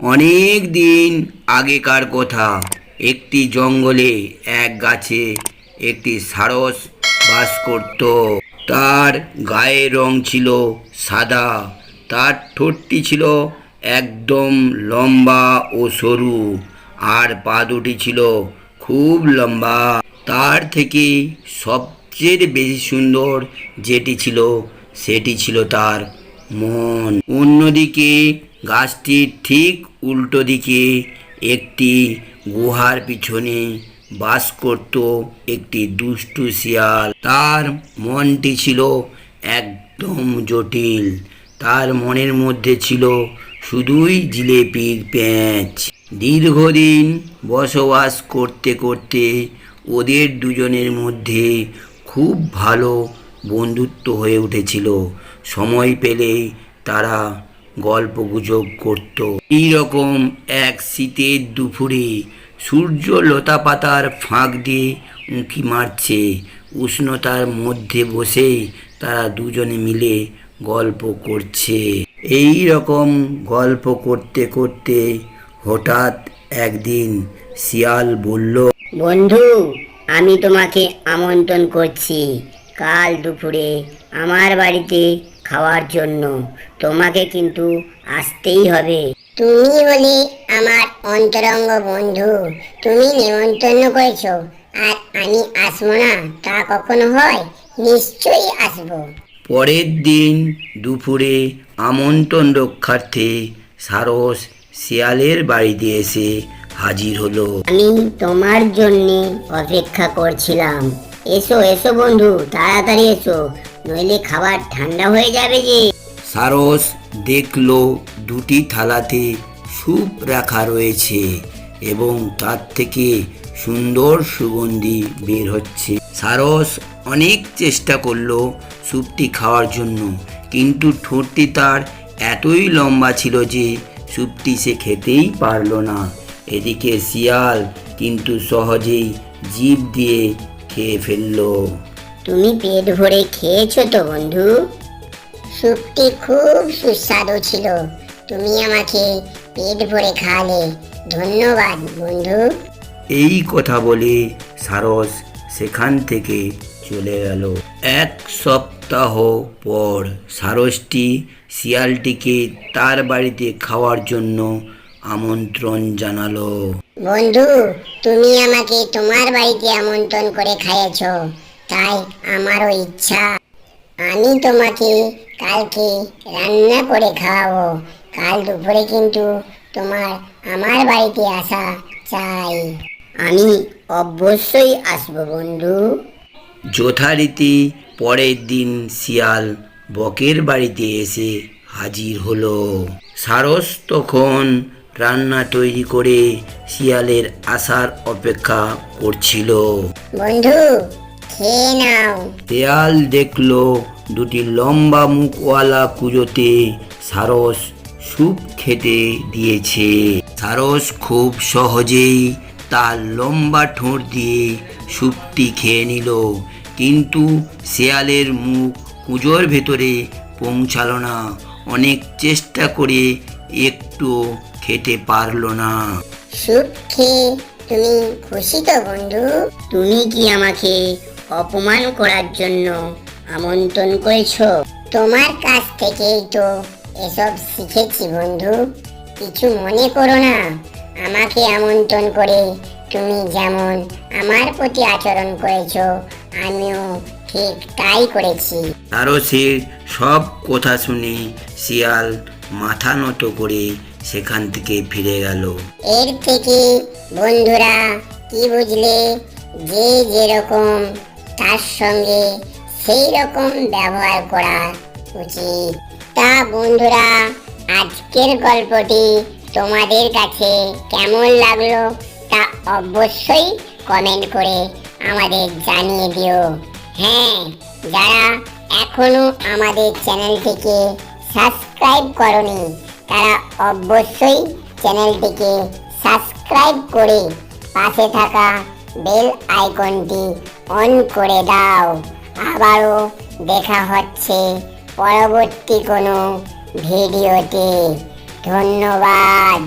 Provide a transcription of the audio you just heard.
অনেক দিন আগেকার কথা। একটি জঙ্গলে এক গাছে একটি সারস বাস করত। তার গায়ের রং ছিল সাদা। তার ঠোঁটটি ছিল একদম লম্বা ও সরু, আর পা দুটি ছিল খুব লম্বা। তার থেকে সবচেয়ে বেশি সুন্দর যেটি ছিল সেটি ছিল তার মন। অন্যদিকে গাছটির ঠিক উল্টো দিকে একটি গুহার পিছনে বাস করত একটি দুষ্টু শিয়াল। তার মনটি ছিল একদম জটিল। তার মনের মধ্যে ছিল শুধুই জিলেপির প্যাঁচ। দীর্ঘদিন বসবাস করতে করতে ওদের দুজনের মধ্যে খুব ভালো বন্ধুত্ব হয়ে উঠেছিল। সময় পেলে তারা গল্পগুজব করত। এইরকম এক শীতের দুপুরে সূর্য লতা পাতার ফাঁক দিয়ে উঁকি মারছে। উষ্ণতার মধ্যে বসে তারা দুজনে মিলে গল্প করছে। এই রকম গল্প করতে করতে হঠাৎ একদিন শিয়াল বলল, বন্ধু, আমি তোমাকে আমন্ত্রণ করছি কাল দুপুরে আমার বাড়িতে খাওয়ার জন্য। তোমাকে কিন্তু আসতেই হবে। তুমি বলে আমার অন্তরঙ্গ বন্ধু, তুমি নেমন্তন্ন করেছো আর আমি আসবো না তা কখনো হয়? নিশ্চয়ই আসবো। পরের দিন দুপুরে আমন্ত্রণ রক্ষার্থে সারস শিয়ালের বাড়িতে এসে হাজির হলো। আমি তোমার জন্য অপেক্ষা করছিলাম। এসো এসো বন্ধু, তাড়াতাড়ি এসো, নইলে খাবার ঠান্ডা হয়ে যাবে যে। সারস দেখলো দুটি থালাতে স্যুপ রাখা রয়েছে এবং তার থেকে সুন্দর সুগন্ধি বের হচ্ছে। সারস অনেক চেষ্টা করলো স্যুপটি খাওয়ার জন্য, কিন্তু ঠোঁটটি তার এতই লম্বা ছিল যে স্যুপটি সে খেতেই পারল না। এদিকে শিয়াল কিন্তু সহজেই জিভ দিয়ে খেয়ে ফেললো। তুমি পেট ভরে খেয়েছো তো বন্ধু? স্যুপটি খুব সুস্বাদু ছিল। তুমি আমাকে পেট ভরে খাওয়ালে, ধন্যবাদ বন্ধু। এই কথা বলে সারস সেখান থেকে চলে গেল। এক সপ্তাহ পর সারসটি শিয়ালটিকে তার বাড়িতে খাওয়ার জন্য আমন্ত্রণ জানালো। বন্ধু, তুমি আমাকে তোমার বাড়িতে আমন্ত্রণ করে খাইয়েছো, তাই আমারও ইচ্ছা আমি তোমাকে কালকে রান্না করে খাওয়াবো। কাল দুপুরে কিন্তু তোমার আমার বাড়িতে আসা চাই। আমি অবশ্যই আসবো বন্ধু। যথারীতি পরের দিন শিয়াল বকের বাড়িতে এসে হাজির হলো। সারস তখন রান্না তৈরি করে শিয়ালের আসার অপেক্ষা করছিল। বন্ধু, খেয়ে নাও। শিয়াল দেখলো দুটি লম্বা মুখওয়ালা কুজোতে সারস স্যুপ খেতে দিয়েছে। সারস খুব সহজেই তার লম্বা ঠোঁট দিয়ে স্যুপটি খেয়ে নিল, কিন্তু শিয়ালের মুখ কুঁজোর ভেতরে পৌঁছালো না। অনেক চেষ্টা করে একটু খেতে পারলো না। স্যুপ খেয়ে তুমি খুশি তো বন্ধু? তুমি কি আমাকে অপমান করার জন্য আমন্ত্রণ করেছো? তোমার কাছ থেকেই তো এসব শিখেছি বন্ধু, কিছু মনে করো না। আমাকে আমন্ত্রণ করে তুমি যেমন আমার প্রতি আচরণ করেছো, আমিও ঠিক তাই করেছি। সারসের সব কথা শুনে শিয়াল মাথা নত করে সেখান থেকে ফিরে গেল। এর থেকে বন্ধুরা কি বুঝলে? যে যেরকম তার সঙ্গে সেই রকম ব্যবহার করা উচিত। তা বন্ধুরা, আজকের গল্পটি তোমাদের কাছে কেমন লাগলো তা অবশ্যই কমেন্ট করে আমাদের জানিয়ে দিও। হ্যাঁ, যারা এখনো আমাদের চ্যানেলটিকে সাবস্ক্রাইব করনি তারা অবশ্যই চ্যানেলটিকে সাবস্ক্রাইব করে পাশে থাকা বেল আইকনটি অন করে দাও। আবারও দেখা হচ্ছে পরবর্তী কোনো ভিডিওতে। ধন্যবাদ।